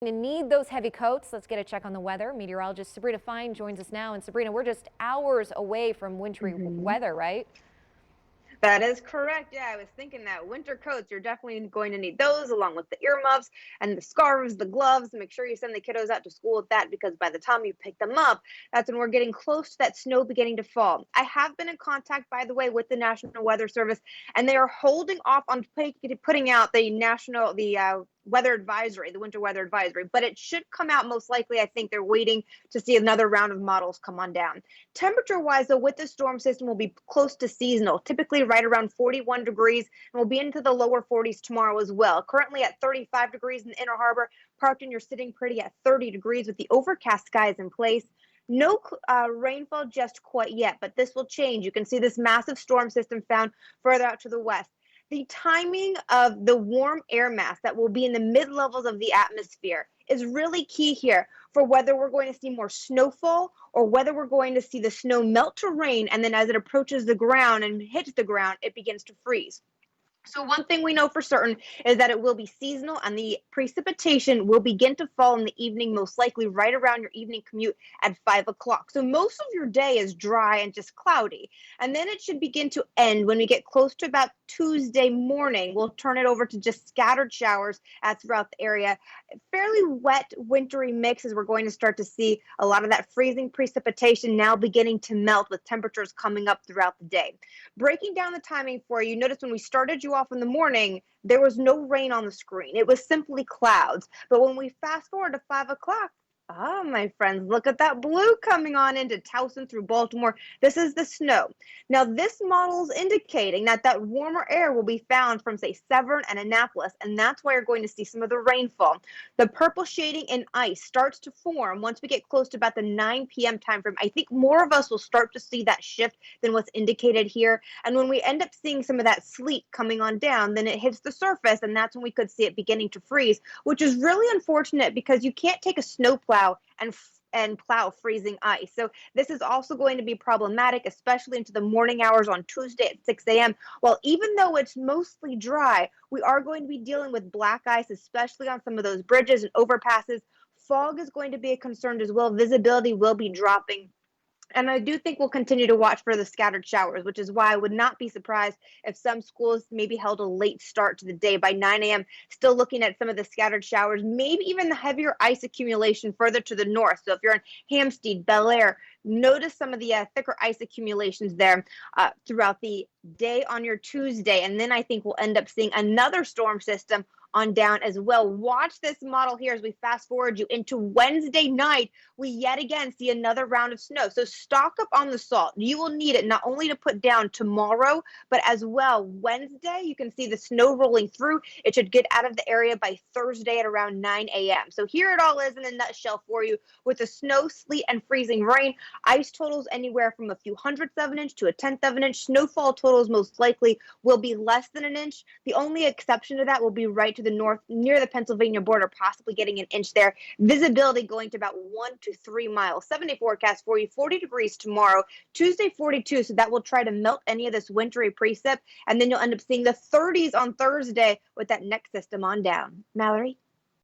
To need those heavy coats. Let's get a check on the weather. Meteorologist Sabrina Fine joins us now. And Sabrina, we're just hours away from wintry hmm weather, right? That is correct. Yeah, I was thinking that winter coats, you're definitely going to need those along with the earmuffs and the scarves, the gloves. Make sure you send the kiddos out to school with that because by the time you pick them up, that's when we're getting close to that snow beginning to fall. I have been in contact, by the way, with the National Weather Service, and they are holding off on putting out the weather advisory, the winter weather advisory, but it should come out most likely. I think they're waiting to see another round of models come on down. Temperature wise, though, with the storm system, will be close to seasonal, typically right around 41 degrees, and we'll be into the lower 40s tomorrow as well. Currently at 35 degrees in the Inner Harbor, Parkton, you're sitting pretty at 30 degrees with the overcast skies in place. No rainfall just quite yet, but this will change. You can see this massive storm system found further out to the west. The timing of the warm air mass that will be in the mid levels of the atmosphere is really key here for whether we're going to see more snowfall or whether we're going to see the snow melt to rain, and then as it approaches the ground and hits the ground, it begins to freeze. So one thing we know for certain is that it will be seasonal and the precipitation will begin to fall in the evening, most likely right around your evening commute at 5 o'clock. So most of your day is dry and just cloudy. And then it should begin to end when we get close to about Tuesday morning. We'll turn it over to just scattered showers throughout the area. Fairly wet, wintry mix as we're going to start to see a lot of that freezing precipitation now beginning to melt with temperatures coming up throughout the day. Breaking down the timing for you, notice when we started you off in the morning, there was no rain on the screen. It was simply clouds. But when we fast forward to 5 o'clock, oh, my friends, look at that blue coming on into Towson through Baltimore. This is the snow. Now, this model is indicating that that warmer air will be found from, say, Severn and Annapolis, and that's why you're going to see some of the rainfall. The purple shading in ice starts to form once we get close to about the 9 p.m. time frame. I think more of us will start to see that shift than what's indicated here. And when we end up seeing some of that sleet coming on down, then it hits the surface, and that's when we could see it beginning to freeze, which is really unfortunate because you can't take a snowplow and plow freezing ice. So this is also going to be problematic, especially into the morning hours on Tuesday at 6 a.m. Well, even though it's mostly dry, we are going to be dealing with black ice, especially on some of those bridges and overpasses. Fog is going to be a concern as well. Visibility will be dropping. And I do think we'll continue to watch for the scattered showers, which is why I would not be surprised if some schools maybe held a late start to the day by 9 a.m., still looking at some of the scattered showers, maybe even the heavier ice accumulation further to the north. So if you're in Hampstead, Bel Air, notice some of the thicker ice accumulations there throughout the day on your Tuesday. And then I think we'll end up seeing another storm system on down as well. Watch this model here as we fast forward you into Wednesday night. We yet again see another round of snow. So stock up on the salt. You will need it not only to put down tomorrow, but as well Wednesday. You can see the snow rolling through. It should get out of the area by Thursday at around 9 a.m. So here it all is in a nutshell for you with the snow, sleet, and freezing rain. Ice totals anywhere from a few hundredths of an inch to a tenth of an inch. Snowfall totals most likely will be less than an inch. The only exception to that will be right to the north near the Pennsylvania border, possibly getting an inch there. Visibility going to about 1 to 3 miles. 7-day forecast for you, 40 degrees tomorrow, Tuesday 42. So that will try to melt any of this wintry precip. And then you'll end up seeing the 30s on Thursday with that next system on down. Mallory?